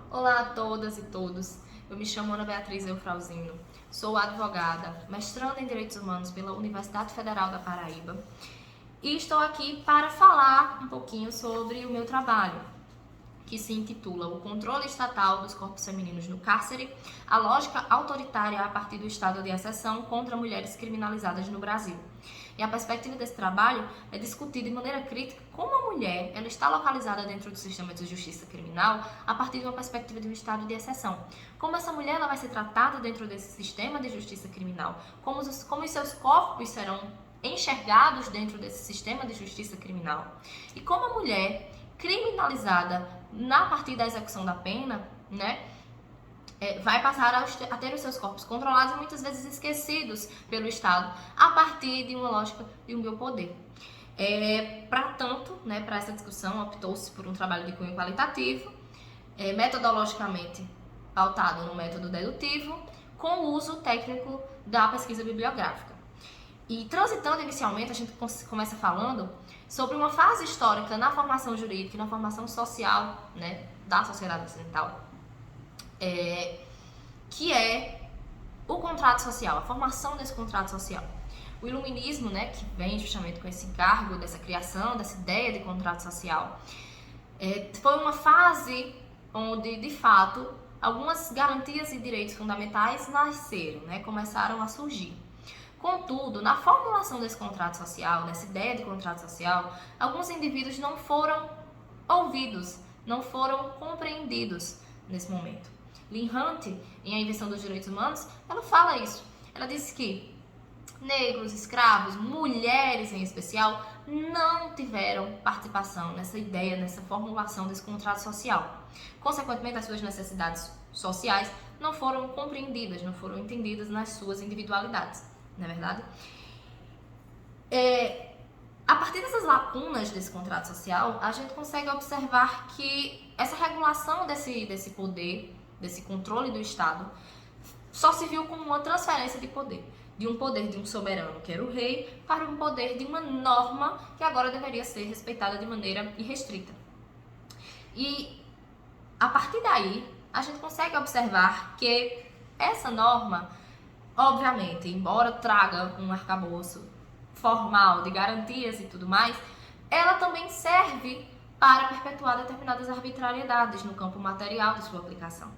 Olá a todas e todos, eu me chamo Ana Beatriz Eufrauzino, sou advogada, mestranda em Direitos Humanos pela Universidade Federal da Paraíba e estou aqui para falar um pouquinho sobre o meu trabalho, que se intitula O Controle Estatal dos Corpos Femininos no Cárcere, a lógica autoritária a partir do estado de exceção contra mulheres criminalizadas no Brasil. E a perspectiva desse trabalho é discutir de maneira crítica como a mulher ela está localizada dentro do sistema de justiça criminal a partir de uma perspectiva de um estado de exceção. Como essa mulher ela vai ser tratada dentro desse sistema de justiça criminal, como os seus corpos serão enxergados dentro desse sistema de justiça criminal. E como a mulher criminalizada a partir da execução da pena, vai passar a ter os seus corpos controlados e muitas vezes esquecidos pelo Estado a partir de uma lógica de um biopoder. Para tanto, para essa discussão, optou-se por um trabalho de cunho qualitativo, metodologicamente pautado no método dedutivo, com o uso técnico da pesquisa bibliográfica. E transitando inicialmente, a gente começa falando sobre uma fase histórica na formação jurídica e na formação social da sociedade ocidental, que é o contrato social, a formação desse contrato social. O iluminismo, que vem justamente com esse encargo, dessa criação, dessa ideia de contrato social, foi uma fase onde, de fato, algumas garantias e direitos fundamentais nasceram, começaram a surgir. Contudo, na formulação desse contrato social, dessa ideia de contrato social, alguns indivíduos não foram ouvidos, não foram compreendidos nesse momento. Lynn Hunt, em A Invenção dos Direitos Humanos, ela fala isso. Ela diz que negros, escravos, mulheres em especial, não tiveram participação nessa ideia, nessa formulação desse contrato social. Consequentemente, as suas necessidades sociais não foram compreendidas, não foram entendidas nas suas individualidades. Não é verdade? A partir dessas lacunas desse contrato social, a gente consegue observar que essa regulação desse poder, desse controle do Estado, só se viu como uma transferência de poder de um soberano, que era o rei, para um poder de uma norma que agora deveria ser respeitada de maneira irrestrita. E a partir daí, a gente consegue observar que essa norma, obviamente, embora traga um arcabouço formal de garantias e tudo mais, ela também serve para perpetuar determinadas arbitrariedades no campo material de sua aplicação.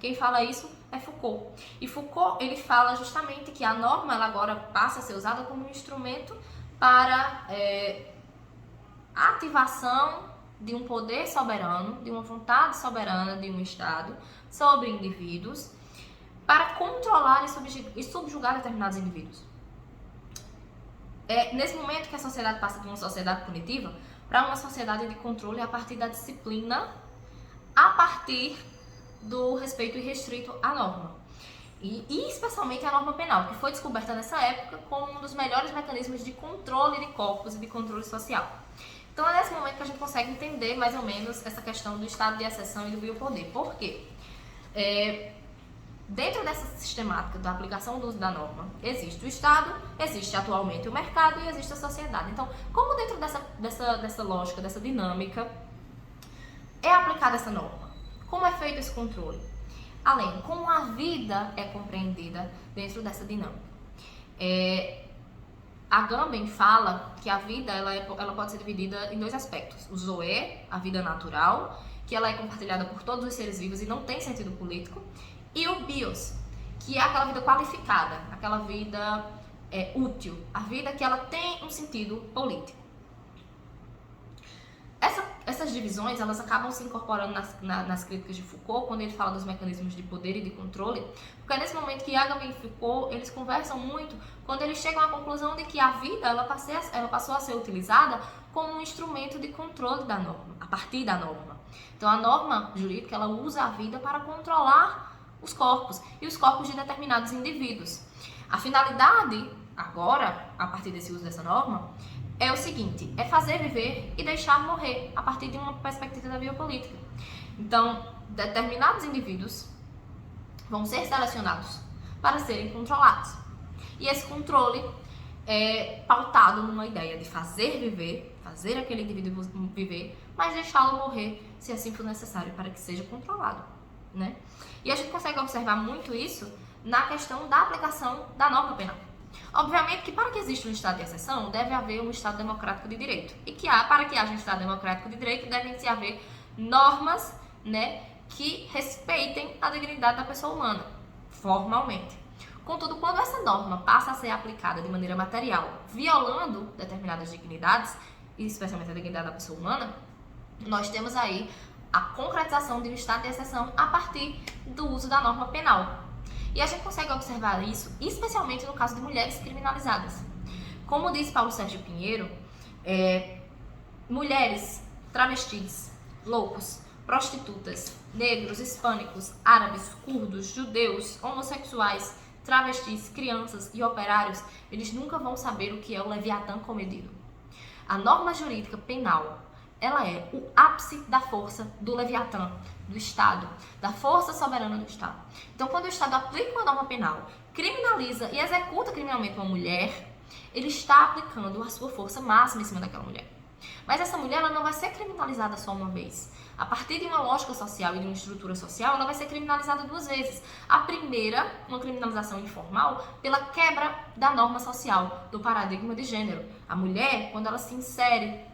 Quem fala isso é Foucault. E Foucault, ele fala justamente que a norma ela agora passa a ser usada como um instrumento para a ativação de um poder soberano, de uma vontade soberana de um Estado sobre indivíduos, para controlar e subjugar determinados indivíduos. Nesse momento que a sociedade passa de uma sociedade punitiva para uma sociedade de controle a partir da disciplina, a partir do respeito irrestrito à norma. E especialmente a norma penal, que foi descoberta nessa época como um dos melhores mecanismos de controle de corpos e de controle social. Então é nesse momento que a gente consegue entender mais ou menos essa questão do estado de exceção e do biopoder. Por quê? Dentro dessa sistemática da aplicação do uso da norma, existe o Estado, existe atualmente o mercado e existe a sociedade. Então, como dentro dessa lógica, dessa dinâmica, é aplicada essa norma? Como é feito esse controle? Além, como a vida é compreendida dentro dessa dinâmica? A Agamben fala que a vida ela pode ser dividida em dois aspectos. O zoe, a vida natural, que ela é compartilhada por todos os seres vivos e não tem sentido político, e o bios, que é aquela vida qualificada, aquela vida útil, a vida que ela tem um sentido político. Essas divisões elas acabam se incorporando nas críticas de Foucault, quando ele fala dos mecanismos de poder e de controle, porque é nesse momento que Agamben e Foucault eles conversam muito, quando eles chegam à conclusão de que a vida ela passou a ser utilizada como um instrumento de controle da norma, a partir da norma. Então a norma jurídica ela usa a vida para controlar os corpos e os corpos de determinados indivíduos. A finalidade, agora, a partir desse uso dessa norma, é o seguinte, é fazer viver e deixar morrer, a partir de uma perspectiva da biopolítica. Então, determinados indivíduos vão ser selecionados para serem controlados. E esse controle é pautado numa ideia de fazer viver, fazer aquele indivíduo viver, mas deixá-lo morrer se assim for necessário, para que seja controlado, né? E a gente consegue observar muito isso na questão da aplicação da norma penal. Obviamente que para que exista um Estado de exceção, deve haver um Estado democrático de direito. E que para que haja um Estado democrático de direito, devem se haver normas, né, que respeitem a dignidade da pessoa humana, formalmente. Contudo, quando essa norma passa a ser aplicada de maneira material, violando determinadas dignidades, e especialmente a dignidade da pessoa humana, nós temos aí a concretização de um estado de exceção a partir do uso da norma penal. E a gente consegue observar isso, especialmente no caso de mulheres criminalizadas. Como diz Paulo Sérgio Pinheiro, mulheres, travestis, loucos, prostitutas, negros, hispânicos, árabes, curdos, judeus, homossexuais, travestis, crianças e operários, eles nunca vão saber o que é o Leviatã comedido. A norma jurídica penal, ela é o ápice da força do Leviatã, do Estado, da força soberana do Estado. Então, quando o Estado aplica uma norma penal, criminaliza e executa criminalmente uma mulher, ele está aplicando a sua força máxima em cima daquela mulher. Mas essa mulher, ela não vai ser criminalizada só uma vez. A partir de uma lógica social e de uma estrutura social, ela vai ser criminalizada duas vezes. A primeira, uma criminalização informal, pela quebra da norma social, do paradigma de gênero. A mulher, quando ela se insere,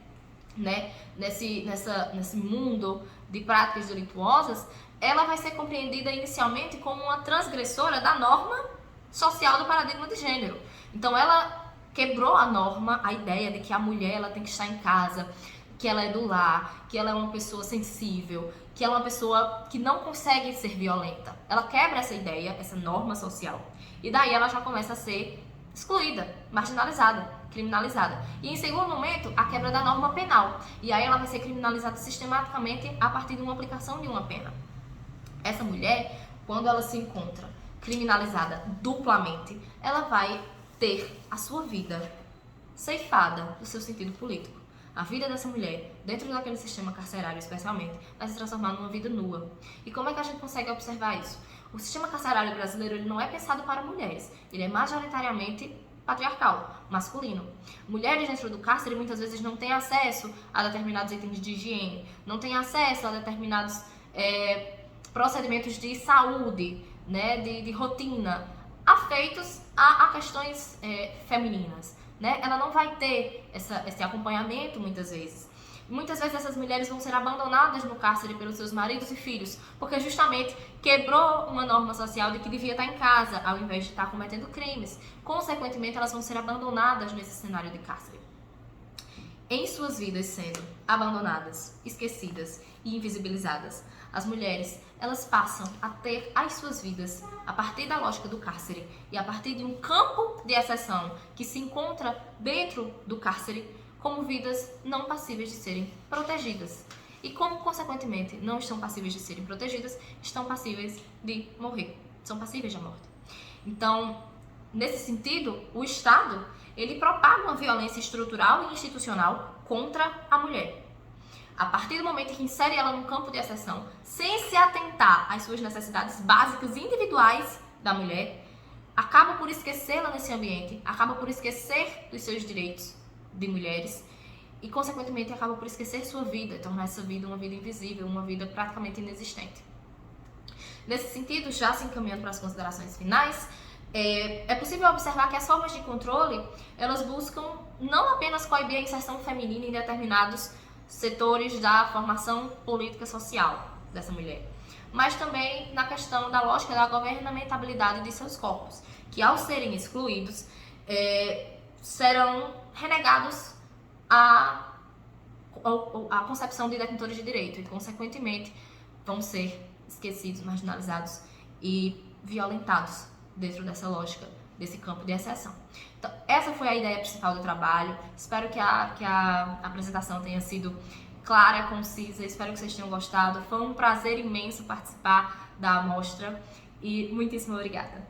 né, nesse mundo de práticas delituosas, ela vai ser compreendida inicialmente como uma transgressora da norma social do paradigma de gênero. Então, ela quebrou a norma, a ideia de que a mulher ela tem que estar em casa, que ela é do lar, que ela é uma pessoa sensível, que ela é uma pessoa que não consegue ser violenta. Ela quebra essa ideia, essa norma social. E daí ela já começa a ser excluída, marginalizada, criminalizada. E em segundo momento, a quebra da norma penal. E aí ela vai ser criminalizada sistematicamente a partir de uma aplicação de uma pena. Essa mulher, quando ela se encontra criminalizada duplamente, ela vai ter a sua vida ceifada do seu sentido político. A vida dessa mulher, dentro daquele sistema carcerário especialmente, vai se transformar numa vida nua. E como é que a gente consegue observar isso? O sistema carcerário brasileiro ele não é pensado para mulheres, ele é majoritariamente patriarcal, masculino. Mulheres dentro do cárcere muitas vezes não têm acesso a determinados itens de higiene, não têm acesso a determinados procedimentos de saúde, né, de rotina, afeitos a questões femininas. Né? Ela não vai ter esse acompanhamento muitas vezes. Muitas vezes essas mulheres vão ser abandonadas no cárcere pelos seus maridos e filhos, porque justamente quebrou uma norma social de que devia estar em casa, ao invés de estar cometendo crimes. Consequentemente, elas vão ser abandonadas nesse cenário de cárcere. Em suas vidas sendo abandonadas, esquecidas e invisibilizadas, as mulheres, elas passam a ter as suas vidas a partir da lógica do cárcere e a partir de um campo de exceção que se encontra dentro do cárcere como vidas não passíveis de serem protegidas. E como, consequentemente, não estão passíveis de serem protegidas, estão passíveis de morrer, são passíveis de morte. Então, nesse sentido, o Estado, ele propaga uma violência estrutural e institucional contra a mulher. A partir do momento que insere ela num campo de exceção, sem se atentar às suas necessidades básicas individuais da mulher, acaba por esquecê-la nesse ambiente, acaba por esquecer dos seus direitos de mulheres e, consequentemente, acaba por esquecer sua vida, tornar essa vida uma vida invisível, uma vida praticamente inexistente. Nesse sentido, já se encaminhando para as considerações finais, é possível observar que as formas de controle, elas buscam não apenas coibir a inserção feminina em determinados setores da formação política social dessa mulher, mas também na questão da lógica da governamentabilidade de seus corpos, que ao serem excluídos, serão renegados à concepção de detentores de direito e, consequentemente, vão ser esquecidos, marginalizados e violentados dentro dessa lógica, desse campo de exceção. Então, essa foi a ideia principal do trabalho. Espero que a apresentação tenha sido clara, concisa. Espero que vocês tenham gostado. Foi um prazer imenso participar da amostra e muitíssimo obrigada.